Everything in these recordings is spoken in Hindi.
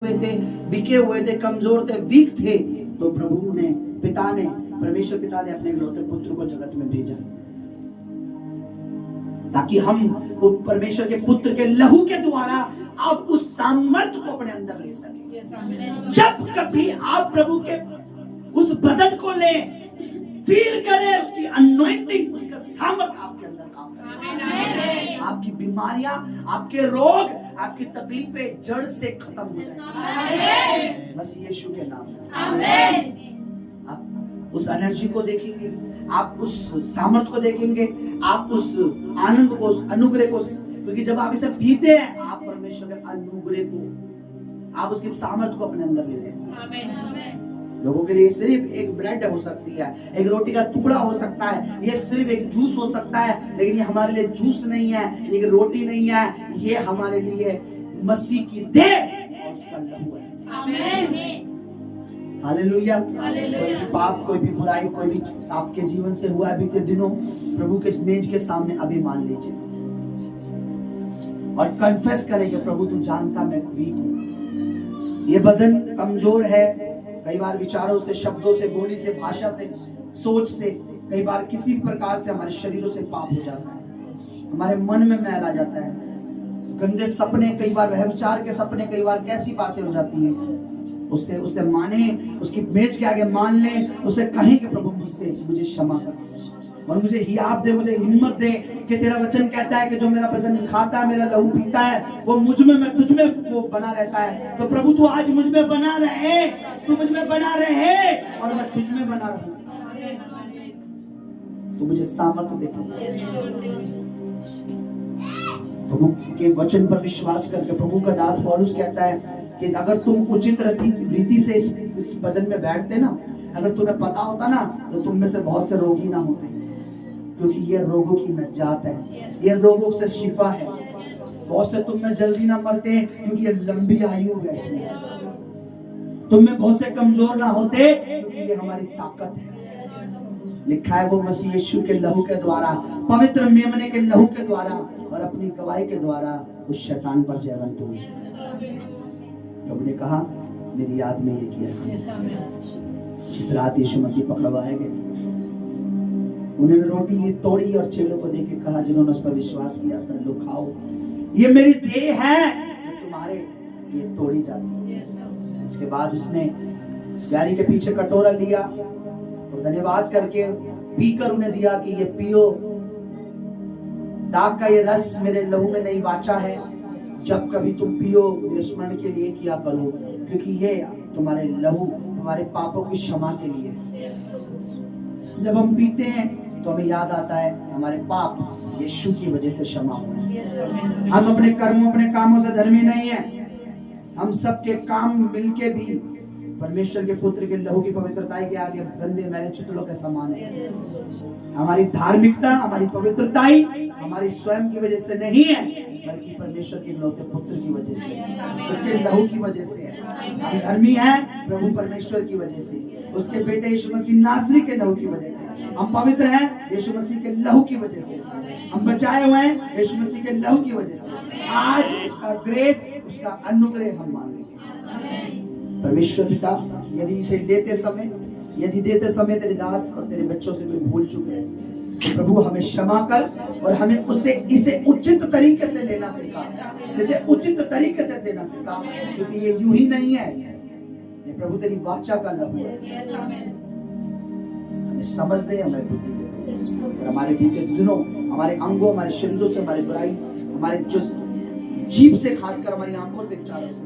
हुए थे, बिके हुए थे, कमजोर थे, वीक थे, तो प्रभु ने, पिता ने, परमेश्वर पिता ने अपने इकलौते पुत्र को जगत में भेजा ताकि हम परमेश्वर के पुत्र के लहू के द्वारा आप उस सामर्थ्य को अपने अंदर ले सकें। जब कभी आप प्रभु के उस बदन को ले, फील करें उसकी अनॉइंटिंग, उसका सामर्थ्य आपके अंदर काम करे, आपकी बीमारियां, आपके रोग, आपकी तकलीफें जड़ से खत्म हो जाए, बस यीशु के नाम में। आप उस एनर्जी को देखेंगे, आप उस सामर्थ्य को देखेंगे, आप उस आनंद को, उस अनुग्रह को, क्योंकि जब आप इसे पीते हैं आप परमेश्वर के अनुग्रह को, आप उसकी सामर्थ्य को अपने अंदर ले रहे हैं। लोगों के लिए सिर्फ एक ब्रेड हो सकती है, एक रोटी का टुकड़ा हो सकता है, ये सिर्फ एक जूस हो सकता है, लेकिन ये हमारे लिए जूस नहीं है, एक रोटी नहीं है, ये हमारे लिए मसीह की देह और उसका लहू है। हालेलुया। कोई भी पाप, कोई भी बुराई, कोई भी आपके जीवन से हुआ है बीते दिनों, प्रभु के मेज के सामने अभी मान लीजिए और कन्फेस करें कि प्रभु तू जानता मैं वीक हूँ, ये बदन कमजोर है, कई बार विचारों से, शब्दों से, बोली से, भाषा से, सोच से, कई बार किसी प्रकार से हमारे शरीरों से पाप हो जाता है, हमारे मन में मैल आ जाता है, गंदे सपने, कई बार वह विचार के सपने, कई बार कैसी बातें हो जाती हैं, उससे माने, उसकी मेज के आगे मान ले, उसे कहें कि प्रभु मुझे क्षमा कर और मुझे हियाब दे, मुझे हिम्मत दे कि तेरा वचन कहता है कि जो मेरा बदन खाता है, मेरा लहू पीता है, वो मुझ में, मैं तुझ में वो बना रहता है। तो प्रभु तू आज मुझ में बना रहे, तू मुझ में बना रहे और मैं तुझ में बना रहूं, तो मुझे सामर्थ्य दे प्रभु के वचन पर विश्वास करके। प्रभु का दास पौलुस कहता है कि अगर तुम उचित रीति से इस बदन में बैठते ना, अगर तुम्हें पता होता ना, तो तुम में से बहुत से रोगी ना होते, क्योंकि ये रोगों की नजात है, ये रोगों से शिफा है। बहुत से तुम में जल्दी ना मरते क्योंकि ये लंबी आयु है, तुम में बहुत से कमजोर ना होते क्योंकि ये हमारी ताकत है। लिखा है वो मसीह यीशु के लहू के द्वारा, पवित्र मेमने के लहू के द्वारा और अपनी गवाही के द्वारा उस शैतान पर जयवंत हुए। प्रभु ने कहा मेरी याद में ये किया। जिस रात यीशु मसीह पकड़वाए गए, उन्होंने रोटी तोड़ी और चेलों को देके कहा, जिन्होंने उस पर विश्वास किया था, लो खाओ, ये मेरी देह है जो तुम्हारे लिए तोड़ी जाती है। इसके बाद उसने जारी के पीछे कटोरा लिया और धन्यवाद करके पीकर उन्हें दिया कि ये पियो, दाग का ये रस मेरे लहू में नहीं वाचा है, जब कभी तुम पियो मेरे स्मरण के लिए किया करो, क्योंकि ये तुम्हारे लहू, तुम्हारे पापों की क्षमा के लिए। जब हम पीते हैं तो हमें याद आता है हमारे पाप यीशु की वजह से क्षमा हुए। हम अपने कर्मों, अपने कामों से धर्मी नहीं है, हम सबके काम मिलके भी परमेश्वर के पुत्र के लहू की पवित्रता के आगे गंदे मैले चितलों के समान है। हमारी धार्मिकता, हमारी पवित्रता हमारी स्वयं की वजह से नहीं है, बल्कि परमेश्वर के इकलौते पुत्र की वजह से, उसके लहू की वजह से है। हम धर्मी हैं प्रभु परमेश्वर की वजह से, उसके बेटे यीशु मसीह नासरी के लहू की वजह से। हम पवित्र हैं यीशु मसीह के लहू की वजह से, हम बचाए हुए हैं यीशु मसीह के लहू की वजह से। आज उसका ग्रेस, उसका अनुग्रह हम मान लेंगे। परमेश्वर पिता, यदि इसे देते समय तेरे दास और तेरे बच्चों से कोई भूल चुके हैं, तो प्रभु हमें क्षमा कर और हमें इसे उचित तरीके से लेना सिखा, इसे उचित तरीके से देना सिखा, क्योंकि ये यूं ही नहीं है, ये प्रभु तेरी वाचा का लहू है। हमें समझ दे, हमें बुद्धि दे और हमारे बीते दिनों, हमारे अंगों, हमारे शरीरों से हमारी बुराई, हमारे जो जीभ से, खासकर हमारी आंखों से, विचारों से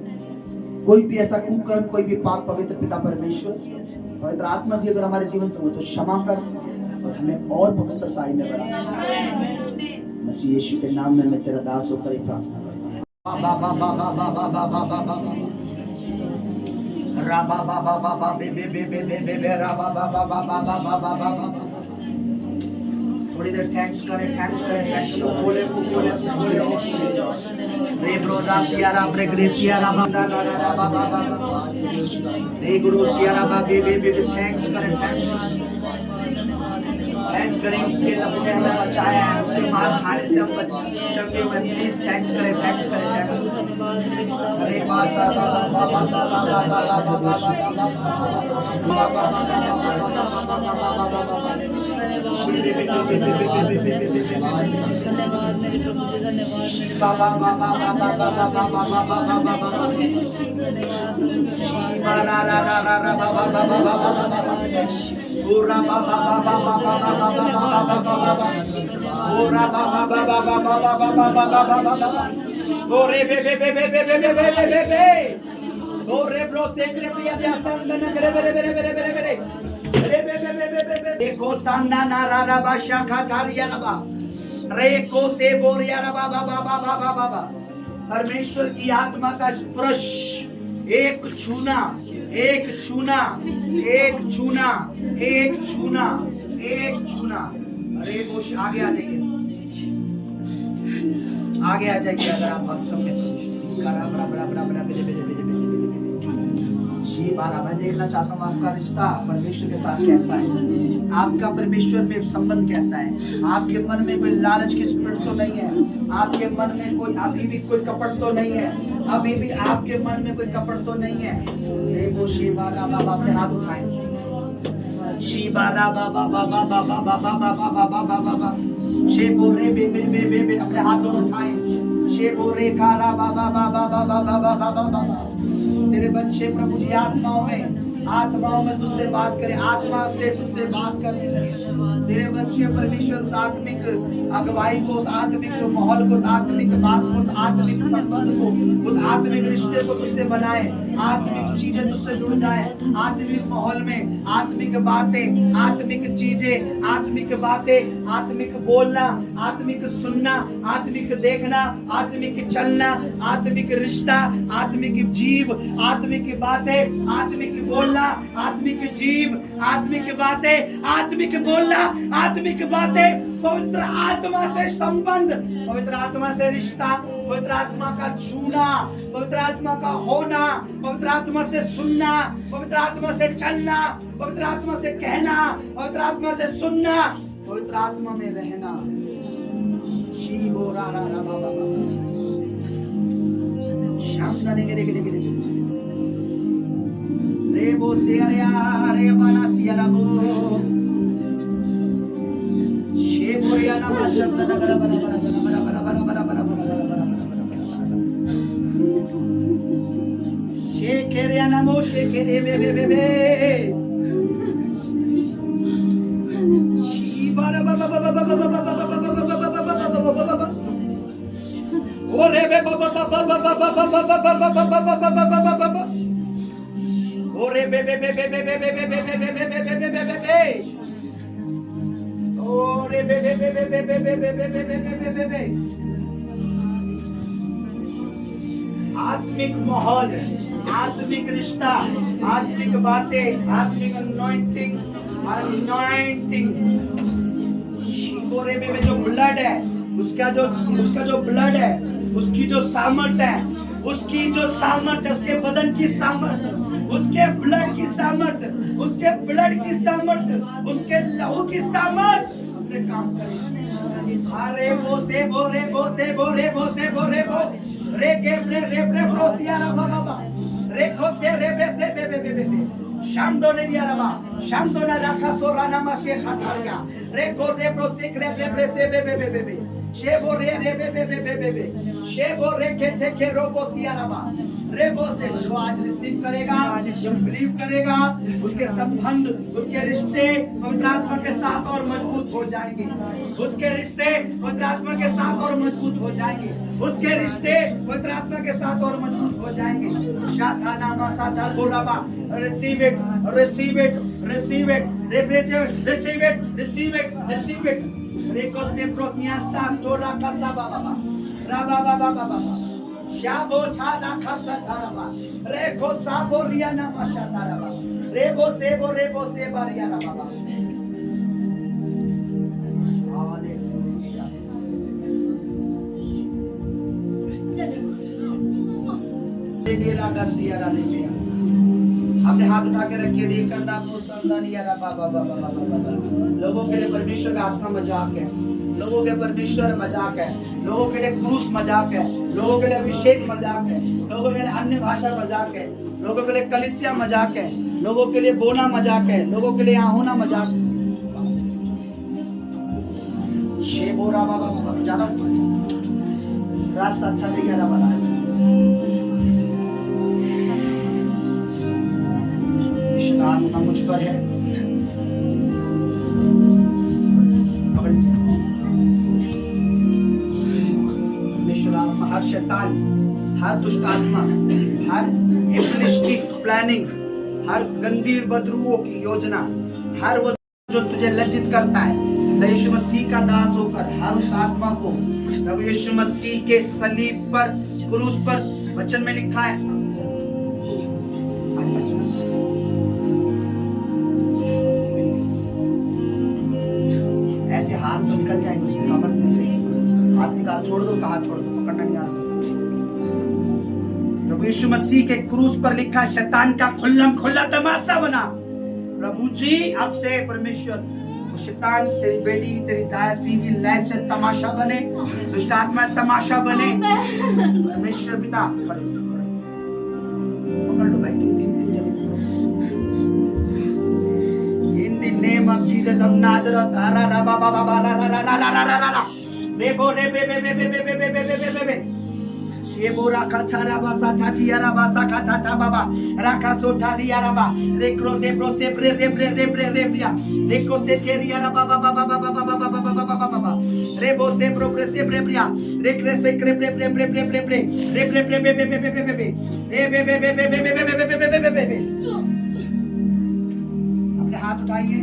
कोई भी ऐसा कुकर्म, कोई भी पाप, पवित्र पिता परमेश्वर, पवित्र आत्मा जी अगर हमारे जीवन से हो तो क्षमा कर और हमें और पवित्रता में बढ़ा। मसीह यीशु के नाम में मैं तेरा दास होकर प्रार्थना करता हूँ। थोड़ी देर थैंक्स करें, थैंक्स करें, बोले रेब्रोदासियारा ब्रेग्रेसियारा रे गुरुसियारा थैंक्स करें, थैंक्स थैंक्स करें उसके लहू ने हमें बचाया है, उसके मार खाने से हम चंगे हुए। प्लीज थैंक्स करें, थैंक्स करें, थैंक्स करें। अरे बासा देखो सामना नारा बादशाह खातारिया रबा रेको से बोरिया रबा बाबा बाबा बाबा। परमेश्वर की आत्मा का स्पर्श, एक छूना, एक छूना, एक छूना, एक छूना, एक छूना। अरे वो आगे आ जाइए, आगे आ जाइए अगर आप वास्तव में मैं देखना चाहता हूँ आपका रिश्ता परमेश्वर के साथ कैसा है, आपका परमेश्वर में संबंध कैसा है। आपके मन में कोई लालच की स्पिरिट तो नहीं है, आपके मन में कोई अभी भी कोई कपट तो नहीं है, अभी भी आपके मन में कोई कपट तो नहीं है। वो शिवारा बाबा अपने हाथ उठाएं, शिवारा बाबा बाबा बाबा बाबा बाबा बाबा बाबा शेबो रे बे बे बे बे अपने हाथ उठाएं, शेबो रे काला बाबा बाबा बाबा बाबा बाबा बाबा। तेरे बच्चे प्रभु जी आत्माओं में तुझसे बात करे, आत्मा से तुझसे बात करने लगे। तेरे बच्चे परमेश्वर उस आत्मिक अगुवाई को, उस आत्मिक माहौल को, उस आत्मिक बात को, उस आत्मिक संबंध को, उस आत्मिक रिश्ते को तुझसे बनाए, आत्मिक चीजें तुझसे जुड़ जाए। आत्मिक माहौल में आत्मिक बातें, आत्मिक चीजें, आत्मिक बातें, आत्मिक बोलना, आत्मिक सुनना, आत्मिक देखना, आत्मिक चलना, आत्मिक रिश्ता, आत्मिक जीव, आत्मिक बातें, आत्मिक बोलना, आत्मिक जीव, आत्मिक बातें, आत्मिक बोलना, आत्मिक बातें, पवित्र आत्मा से संबंध, पवित्र आत्मा से रिश्ता, पवित्र आत्मा का छूना, पवित्र आत्मा का होना, पवित्र आत्मा से सुनना, पवित्र आत्मा से चलना, पवित्र आत्मा से कहना, पवित्र आत्मा से सुनना, पवित्र आत्मा में रहना। शिवो रा रा रा बाबा बाबा शाम करने के लिए रे बो सिया रे बना सिया बो शेबोरिया ना शब्द नगर बना बना बना बना बना बना बना बना शेकेरिया ना मो शेकेरे बे बे बे बे शिबारा बाबा बाबा बाबा बाबा बाबा ओरे बे बाबा बाबा बाबा बाबा बाबा ओरे बे बे बे बे बे बे बे बे बे बे बे बे बे बे ओरे बे बे बे बे बे बे बे बे बे बे बे आत्मिक माहौल, आत्मिक रिश्ता, आत्मिक बातें, आत्मिक अनॉइंटिंग, अनॉइंटिंग। शिकोरे में जो ब्लड है, उसका जो ब्लड है, उसकी जो सामर्थ है, उसकी जो सामर्थ है, उसके बदन की सामर्थ, उसके ब्लड की सामर्थ, उसके ब्लड की सामर्थ, उसके लहू की सामर्थ अपने काम करे। अरे वो से बो रे बो से बो रे बो से बो रे बो रे के रे रे रे प्रोसिया रा बाबा रे खो से रे बे से बे बे बे बे शामदो ने दिया रबा शामदो ना रखा सोरा नामा से खतारिया रे को रे प्रोसिक रे रे से बे बे बे बे शेबो रे रे बे बे बे बे बे शेबो रे के थे के रोबो सिया रबा रे वो से जो आज रिसीव करेगा, जो बिलीव करेगा, उसके संबंध, उसके रिश्ते पवित्र आत्मा के साथ और मजबूत हो जाएंगे। उसके रिश्ते पवित्र आत्मा के साथ और मजबूत हो जाएंगे। उसके रिश्ते पवित्र आत्मा के साथ और मजबूत हो जाएंगे। शाखा नामा साधा Goroba receive it, receive it, receive it, receive it, receive it, receive it. रेको से प्रोतिया साथ तोरा का साबा बाबा राबा बाबा बाबा शाबो छाना खसा थाराबा रेको साबो रियाना माशा थाराबा रेबो से बारियाना बाबा। हालेलुया। तेरे रागा सियारा ले गया अपने हाथ उठा के रखिए, देख करना आपको सावधानी यार। लोगों के लिए परमेश्वर का आत्मा मजाक है, लोगों के परमेश्वर मजाक है, लोगों के लिए क्रूस मजाक है, लोगों के लिए अभिषेक मजाक है, लोगों के लिए अन्य भाषा मजाक है, लोगों के लिए कलीसिया मजाक है, लोगों के लिए बोना मजाक है, लोगों के लिए यहाँ होना मजाक है। शेबोरा बाबा जाना रात 7:11 बना आत्मा मुझ पर है। आत्मा हर शैतान, हर दुष्ट आत्मा, हर इब्लिस की प्लानिंग, हर गंदी बदरूओं की योजना, हर वो जो तुझे लज्जित करता है, यीशु मसीह का दास होकर हर उस आत्मा को प्रभु यीशु मसीह के सलीब पर, क्रूस पर वचन में लिखा है। ऐसे हाथ तो निकल जाएंगे, उसकी कमर नहीं सही, हाथ निकाल, छोड़ दो, हाथ छोड़ दो, पकड़ना नहीं आ रहा। प्रभु यीशु मसीह के क्रूस पर लिखा शैतान का खुल्लम खुल्ला तमाशा बना। प्रभु जी अब से परमेश्वर शैतान तेरी बेटी तेरी दासी की लाइफ से तमाशा बने, दुष्ट आत्मा तमाशा बने। परमेश्वर पिता पकड़ लो भाई, तुम 3 दिन चले। In the name of Jesus of Nazareth, रा रा बा बा बा रा रा रा रा रा रा रा रा रे बो रे बे बे बे बे बे बे बे बे बे शेबो राखा थारा बासा थाटिया रा बासा खाता था बाबा राखा सो थारिया रा बा रेक्रो देब्रो से प्रे रे प्रे रे प्रे रे प्रिया रेको से थेरिया रा बाबा बाबा बाबा बाबा बाबा बाबा बाबा रेबो से प्रो प्रे से प्रे प्रिया रेक्रे से क्रे प्रे प्रे प्रे प्रे प्रे प्रे रे प्रे प्रे बे बे बे बे बे बे बे ए बे बे बे बे बे बे बे बे बे बे बे। अपने हाथ उठाइए।